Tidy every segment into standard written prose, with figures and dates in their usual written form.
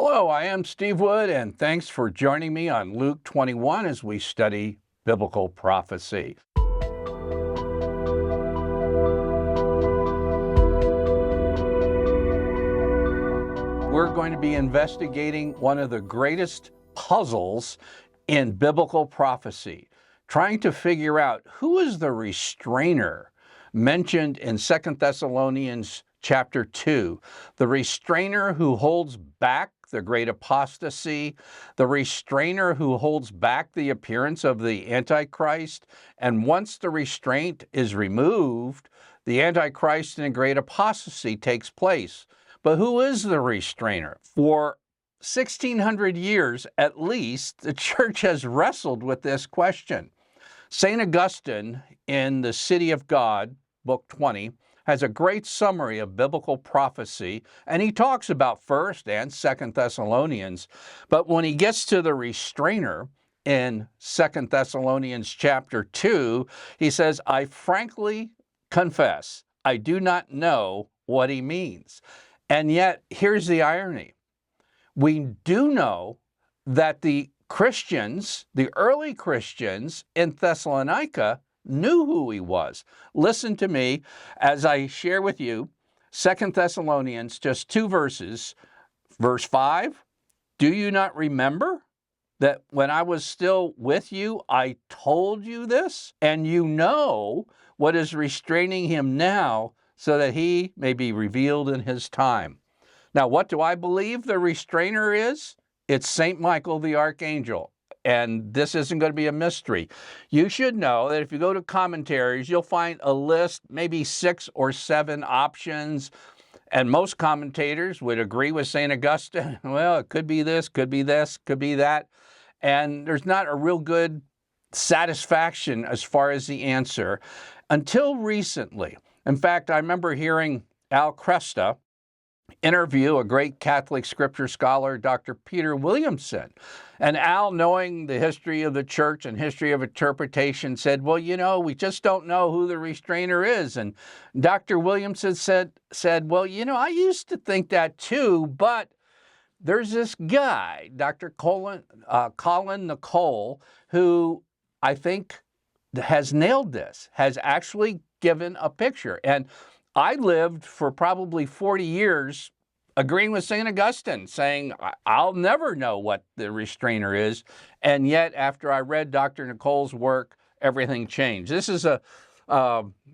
Hello, I am Steve Wood, and thanks for joining me on Luke 21 as we study biblical prophecy. We're going to be investigating one of the greatest puzzles in biblical prophecy, trying to figure out who is the restrainer mentioned in 2 Thessalonians chapter 2, the restrainer who holds back the great apostasy, the restrainer who holds back the appearance of the Antichrist, and once the restraint is removed, the Antichrist and a great apostasy takes place. But who is the restrainer? For 1,600 years at least, the church has wrestled with this question. St. Augustine in The City of God, Book 20, has a great summary of biblical prophecy, and he talks about 1st and 2nd Thessalonians. But when he gets to the restrainer in 2nd Thessalonians chapter 2, he says, I frankly confess, I do not know what he means. And yet, here's the irony. We do know that the Christians, the early Christians in Thessalonica, knew who he was. Listen to me as I share with you 2 Thessalonians, just 2 verses. Verse 5, do you not remember that when I was still with you, I told you this? And you know what is restraining him now, so that he may be revealed in his time. Now, what do I believe the restrainer is? It's St. Michael the Archangel. And this isn't going to be a mystery. You should know that if you go to commentaries, you'll find a list, maybe 6 or 7 options. And most commentators would agree with St. Augustine. Well, it could be this, could be this, could be that. And there's not a real good satisfaction as far as the answer until recently. In fact, I remember hearing Al Kresta interview a great Catholic scripture scholar, Dr. Peter Williamson. And Al, knowing the history of the church and history of interpretation, said, well, you know, we just don't know who the restrainer is. And Dr. Williamson said, well, you know, I used to think that too, but there's this guy, Dr. Colin Nicole, who I think has nailed this, has actually given a picture. And I lived for probably 40 years agreeing with St. Augustine, saying, I'll never know what the restrainer is. And yet, after I read Dr. Nicole's work, everything changed. This is a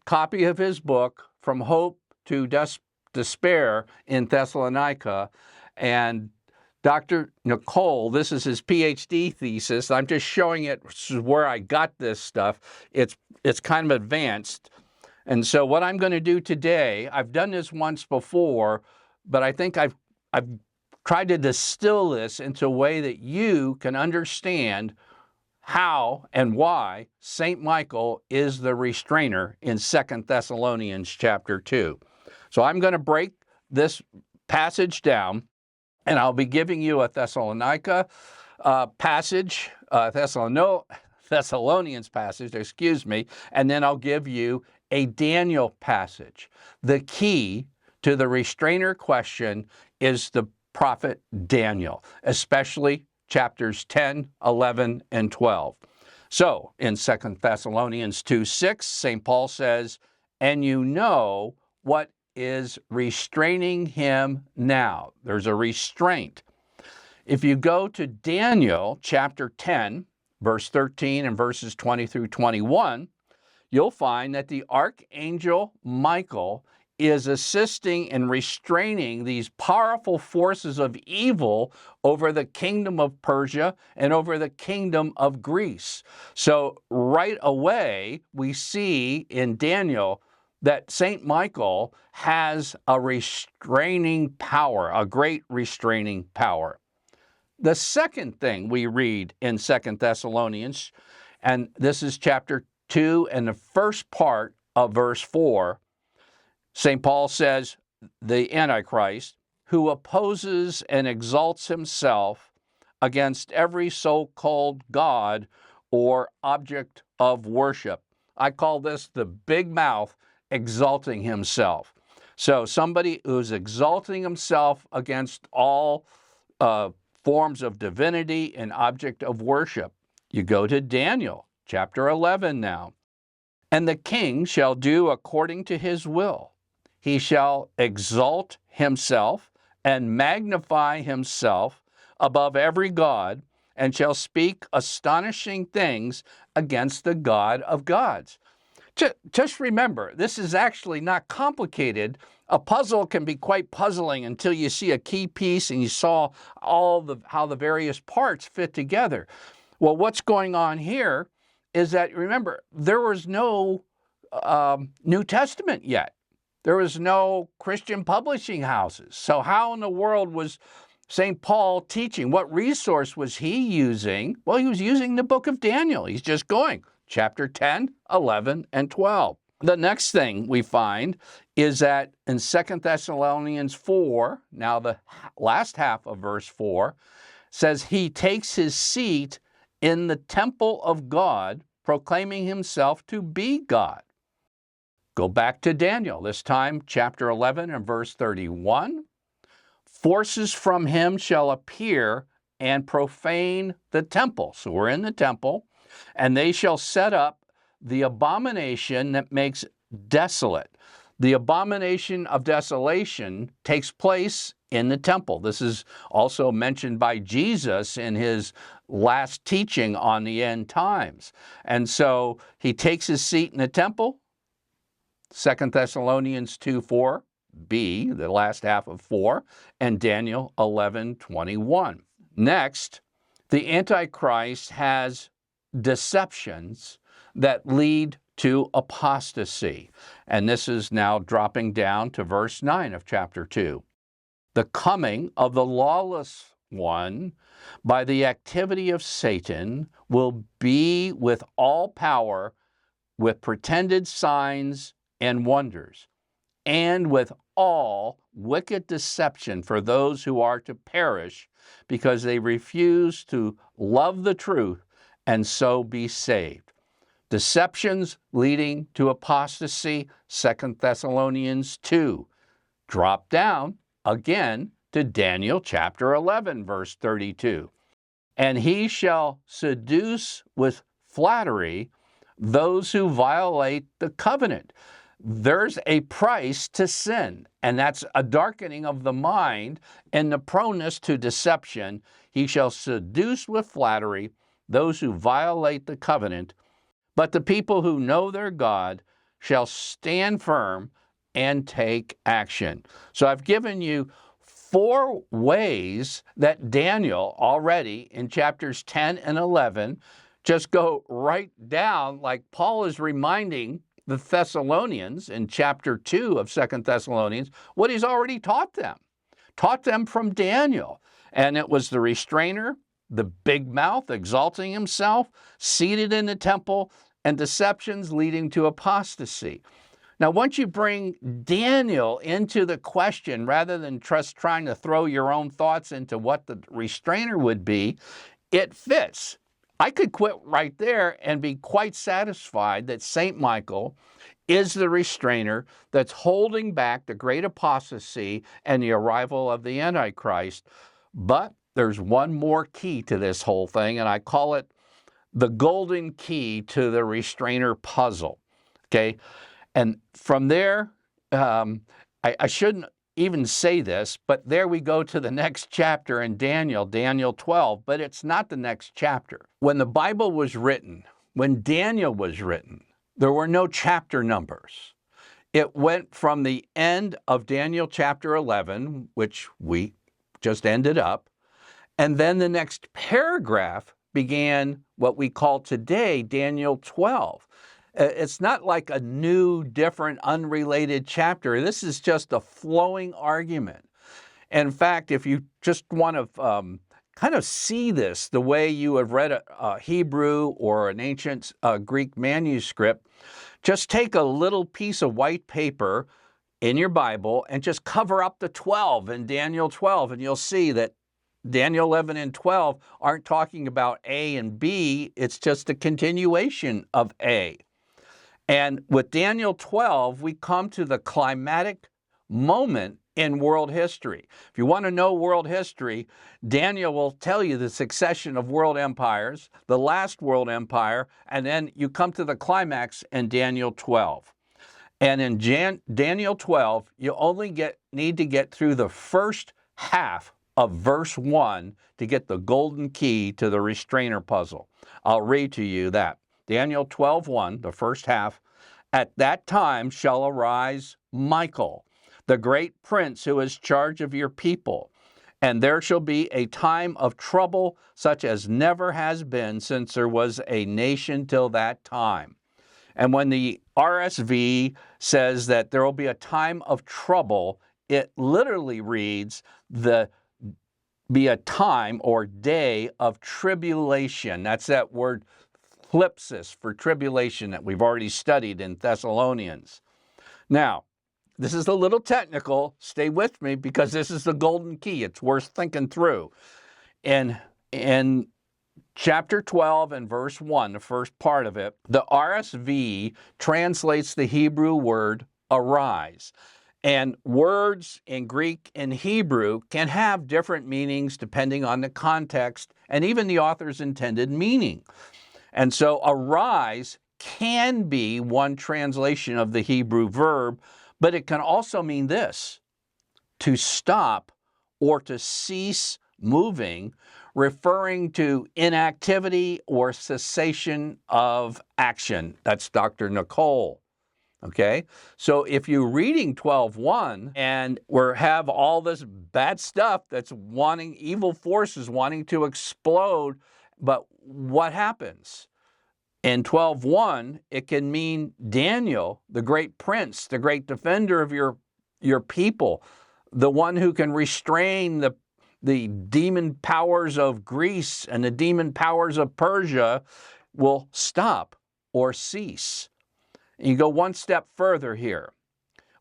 copy of his book, From Hope to Despair in Thessalonica. And Dr. Nicole, this is his PhD thesis. I'm just showing it where I got this stuff. It's kind of advanced. And so what I'm going to do today, I've done this once before, but I think I've tried to distill this into a way that you can understand how and why St. Michael is the restrainer in 2 Thessalonians chapter 2. So I'm going to break this passage down, and I'll be giving you a Thessalonica passage, Thessalonians passage, and then I'll give you a Daniel passage. The key to the restrainer question is the prophet Daniel, especially chapters 10, 11, and 12. So in 2 Thessalonians 2:6, St. Paul says, and you know what is restraining him now. There's a restraint. If you go to Daniel chapter 10, verse 13 and verses 20 through 21, you'll find that the archangel Michael is assisting in restraining these powerful forces of evil over the kingdom of Persia and over the kingdom of Greece. So right away, we see in Daniel that St. Michael has a restraining power, a great restraining power. The second thing we read in 2 Thessalonians, and this is chapter 2 and the first part of verse 4, St. Paul says, the Antichrist, who opposes and exalts himself against every so-called God or object of worship. I call this the big mouth exalting himself. So somebody who's exalting himself against all forms of divinity and object of worship. You go to Daniel, chapter 11 now. And the king shall do according to his will. He shall exalt himself and magnify himself above every god, and shall speak astonishing things against the God of gods. Just remember, this is actually not complicated. A puzzle can be quite puzzling until you see a key piece and you saw how the various parts fit together. Well, what's going on here is that, remember, there was no New Testament yet. There was no Christian publishing houses. So how in the world was St. Paul teaching? What resource was he using? Well, he was using the book of Daniel. He's just going chapter 10, 11, and 12. The next thing we find is that in 2 Thessalonians 4, now the last half of verse 4, says he takes his seat in the temple of God, proclaiming himself to be God. Go back to Daniel, this time chapter 11 and verse 31. Forces from him shall appear and profane the temple. So we're in the temple, and they shall set up the abomination that makes desolate. The abomination of desolation takes place in the temple. This is also mentioned by Jesus in his last teaching on the end times. And so he takes his seat in the temple, 2 Thessalonians 2:4b, the last half of 4, and Daniel 11:21. Next, the Antichrist has deceptions that lead to apostasy. And this is now dropping down to verse 9 of chapter 2. The coming of the lawless one by the activity of Satan will be with all power, with pretended signs and wonders, and with all wicked deception for those who are to perish, because they refuse to love the truth and so be saved. Deceptions leading to apostasy, 2 Thessalonians 2. Drop down again to Daniel chapter 11, verse 32. And he shall seduce with flattery those who violate the covenant. There's a price to sin, and that's a darkening of the mind and the proneness to deception. He shall seduce with flattery those who violate the covenant, but the people who know their God shall stand firm and take action. So I've given you 4 ways that Daniel already in chapters 10 and 11 just go right down, like Paul is reminding the Thessalonians in chapter 2 of 2 Thessalonians what he's already taught them from Daniel. And it was the restrainer, the big mouth exalting himself, seated in the temple, and deceptions leading to apostasy. Now, once you bring Daniel into the question, rather than just trying to throw your own thoughts into what the restrainer would be, it fits. I could quit right there and be quite satisfied that St. Michael is the restrainer that's holding back the great apostasy and the arrival of the Antichrist. But there's one more key to this whole thing, and I call it the golden key to the restrainer puzzle. Okay? And from there, I shouldn't even say this, but there we go to the next chapter in Daniel, Daniel 12, but it's not the next chapter. When the Bible was written, when Daniel was written, there were no chapter numbers. It went from the end of Daniel chapter 11, which we just ended up, and then the next paragraph began what we call today Daniel 12. It's not like a new, different, unrelated chapter. This is just a flowing argument. In fact, if you just want to kind of see this the way you have read a Hebrew or an ancient Greek manuscript, just take a little piece of white paper in your Bible and just cover up the 12 in Daniel 12, and you'll see that Daniel 11 and 12 aren't talking about A and B. It's just a continuation of A. And with Daniel 12, we come to the climatic moment in world history. If you want to know world history, Daniel will tell you the succession of world empires, the last world empire, and then you come to the climax in Daniel 12. And in Daniel 12, you only need to get through the first half of verse 1 to get the golden key to the restrainer puzzle. I'll read to you that. Daniel 12:1, the first half. At that time shall arise Michael, the great prince who is charge of your people, and there shall be a time of trouble such as never has been since there was a nation till that time. And when the RSV says that there will be a time of trouble, it literally reads be a time or day of tribulation. That's that word thlipsis for tribulation that we've already studied in Thessalonians. Now, this is a little technical. Stay with me because this is the golden key. It's worth thinking through. In chapter 12 and verse 1, the first part of it, the RSV translates the Hebrew word arise. And words in Greek and Hebrew can have different meanings depending on the context and even the author's intended meaning. And so arise can be one translation of the Hebrew verb, but it can also mean this: to stop or to cease moving, referring to inactivity or cessation of action. That's Dr. Nicole. Okay, so if you're reading 12:1 and we have all this bad stuff that's evil forces wanting to explode, but what happens? In 12:1, it can mean Daniel, the great prince, the great defender of your people, the one who can restrain the demon powers of Greece and the demon powers of Persia, will stop or cease. You go one step further here.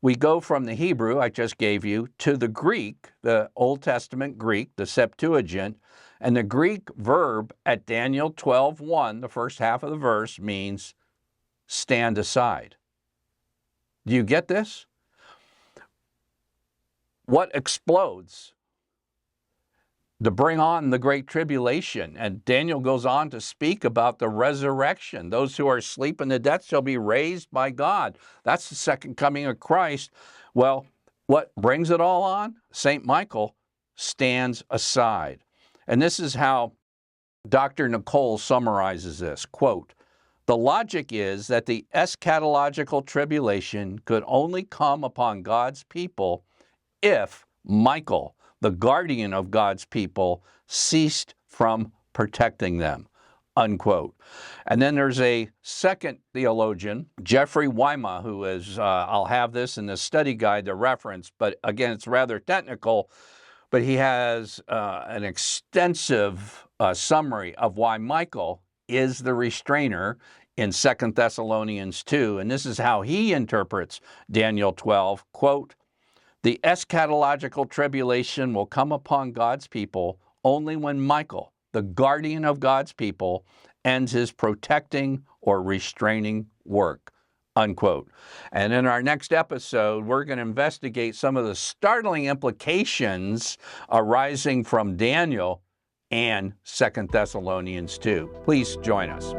We go from the Hebrew I just gave you to the Greek, the Old Testament Greek, the Septuagint, and the Greek verb at Daniel 12:1, the first half of the verse, means stand aside. Do you get this? What explodes to bring on the Great Tribulation? And Daniel goes on to speak about the resurrection. Those who are asleep in the death shall be raised by God. That's the second coming of Christ. Well, what brings it all on? St. Michael stands aside. And this is how Dr. Nicole summarizes this, quote, "The logic is that the eschatological tribulation could only come upon God's people if Michael, the guardian of God's people, ceased from protecting them," unquote. And then there's a second theologian, Jeffrey Weima, who is, I'll have this in the study guide to reference, but again, it's rather technical, but he has an extensive summary of why Michael is the restrainer in 2 Thessalonians 2. And this is how he interprets Daniel 12, quote, "The eschatological tribulation will come upon God's people only when Michael, the guardian of God's people, ends his protecting or restraining work," unquote. And in our next episode, we're going to investigate some of the startling implications arising from Daniel and 2 Thessalonians 2. Please join us.